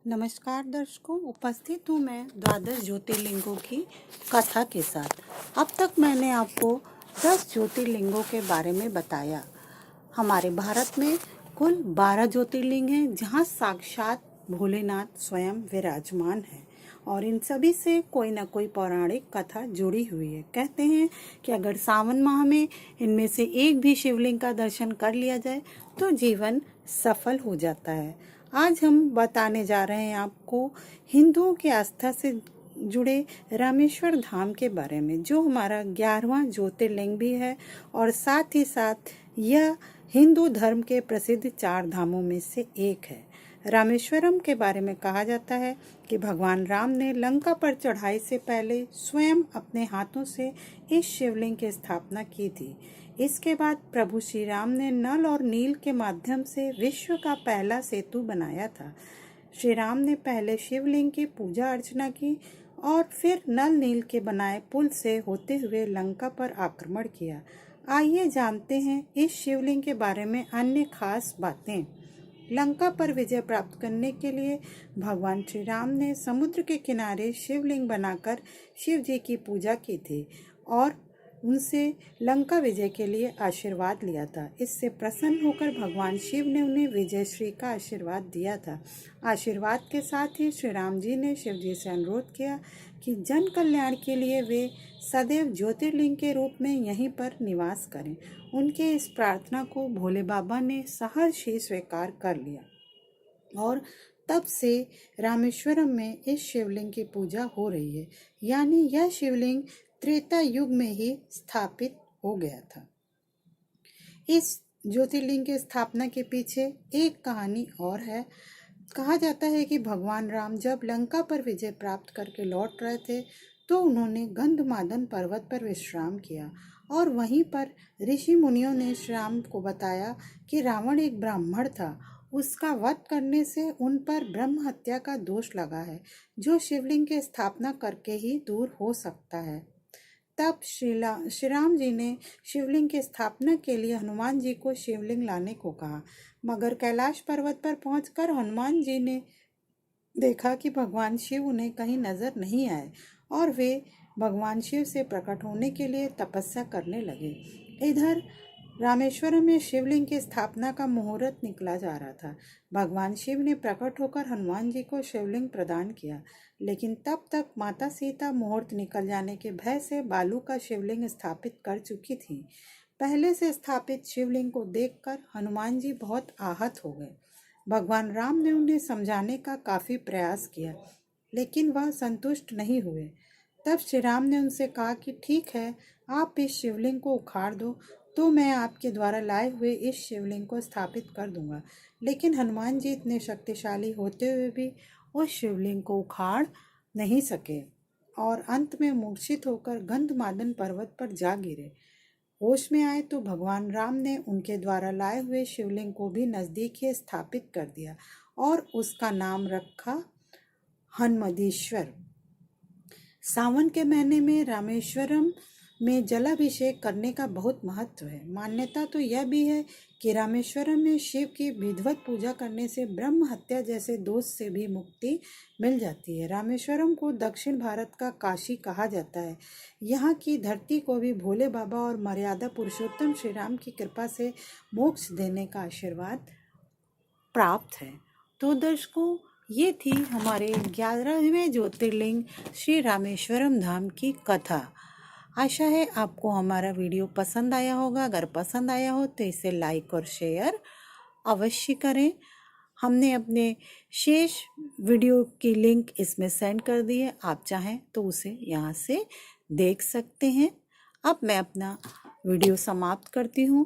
नमस्कार दर्शकों, उपस्थित हूँ मैं द्वादश ज्योतिर्लिंगों की कथा के साथ। अब तक मैंने आपको 10 ज्योतिर्लिंगों के बारे में बताया। हमारे भारत में कुल 12 ज्योतिर्लिंग हैं, जहाँ साक्षात भोलेनाथ स्वयं विराजमान हैं और इन सभी से कोई ना कोई पौराणिक कथा जुड़ी हुई है। कहते हैं कि अगर सावन माह में इनमें से एक भी शिवलिंग का दर्शन कर लिया जाए तो जीवन सफल हो जाता है। आज हम बताने जा रहे हैं आपको हिंदुओं की आस्था से जुड़े रामेश्वर धाम के बारे में, जो हमारा 11वां ज्योतिर्लिंग भी है और साथ ही साथ यह हिंदू धर्म के प्रसिद्ध 4 धामों में से एक है। रामेश्वरम के बारे में कहा जाता है कि भगवान राम ने लंका पर चढ़ाई से पहले स्वयं अपने हाथों से इस शिवलिंग की स्थापना की थी। इसके बाद प्रभु श्री राम ने नल और नील के माध्यम से विश्व का पहला सेतु बनाया था। श्री राम ने पहले शिवलिंग की पूजा अर्चना की और फिर नल नील के बनाए पुल से होते हुए लंका पर आक्रमण किया। आइए जानते हैं इस शिवलिंग के बारे में अन्य खास बातें। लंका पर विजय प्राप्त करने के लिए भगवान श्री राम ने समुद्र के किनारे शिवलिंग बनाकर शिव जी की पूजा की थी और उनसे लंका विजय के लिए आशीर्वाद लिया था। इससे प्रसन्न होकर भगवान शिव ने उन्हें विजयश्री का आशीर्वाद दिया था। आशीर्वाद के साथ ही श्री राम जी ने शिव जी से अनुरोध किया कि जन कल्याण के लिए वे सदैव ज्योतिर्लिंग के रूप में यहीं पर निवास करें। उनके इस प्रार्थना को भोले बाबा ने सहर्ष ही स्वीकार कर लिया और तब से रामेश्वरम में इस शिवलिंग की पूजा हो रही है। यानी यह शिवलिंग त्रेता युग में ही स्थापित हो गया था। इस ज्योतिर्लिंग की स्थापना के पीछे एक कहानी और है। कहा जाता है कि भगवान राम जब लंका पर विजय प्राप्त करके लौट रहे थे तो उन्होंने गंधमादन पर्वत पर विश्राम किया और वहीं पर ऋषि मुनियों ने श्री राम को बताया कि रावण एक ब्राह्मण था, उसका वध करने से उन पर ब्रह्म हत्या का दोष लगा है, जो शिवलिंग की स्थापना करके ही दूर हो सकता है। तब श्री राम जी ने शिवलिंग की स्थापना के लिए हनुमान जी को शिवलिंग लाने को कहा, मगर कैलाश पर्वत पर पहुंचकर हनुमान जी ने देखा कि भगवान शिव उन्हें कहीं नजर नहीं आए और वे भगवान शिव से प्रकट होने के लिए तपस्या करने लगे। इधर रामेश्वरम में शिवलिंग की स्थापना का मुहूर्त निकला जा रहा था। भगवान शिव ने प्रकट होकर हनुमान जी को शिवलिंग प्रदान किया, लेकिन तब तक माता सीता मुहूर्त निकल जाने के भय से बालू का शिवलिंग स्थापित कर चुकी थी। पहले से स्थापित शिवलिंग को देखकर हनुमान जी बहुत आहत हो गए। भगवान राम ने उन्हें समझाने का काफी प्रयास किया, लेकिन वह संतुष्ट नहीं हुए। तब श्री राम ने उनसे कहा कि ठीक है, आप इस शिवलिंग को उखाड़ दो तो मैं आपके द्वारा लाए हुए इस शिवलिंग को स्थापित कर दूंगा। लेकिन हनुमान जी इतने शक्तिशाली होते हुए भी उस शिवलिंग को उखाड़ नहीं सके और अंत में मूर्छित होकर गंधमादन पर्वत पर जा गिरे। होश में आए तो भगवान राम ने उनके द्वारा लाए हुए शिवलिंग को भी नजदीक ही स्थापित कर दिया और उसका नाम रखा हनुमंतेश्वर। सावन के महीने में रामेश्वरम में जलाभिषेक करने का बहुत महत्व है। मान्यता तो यह भी है कि रामेश्वरम में शिव की विधिवत पूजा करने से ब्रह्म हत्या जैसे दोष से भी मुक्ति मिल जाती है। रामेश्वरम को दक्षिण भारत का काशी कहा जाता है। यहाँ की धरती को भी भोले बाबा और मर्यादा पुरुषोत्तम श्री राम की कृपा से मोक्ष देने का आशीर्वाद प्राप्त है। तो दर्शकों, ये थी हमारे 11वें ज्योतिर्लिंग श्री रामेश्वरम धाम की कथा। आशा है आपको हमारा वीडियो पसंद आया होगा। अगर पसंद आया हो तो इसे लाइक और शेयर अवश्य करें। हमने अपने शेष वीडियो की लिंक इसमें सेंड कर दी है, आप चाहें तो उसे यहाँ से देख सकते हैं। अब मैं अपना वीडियो समाप्त करती हूँ।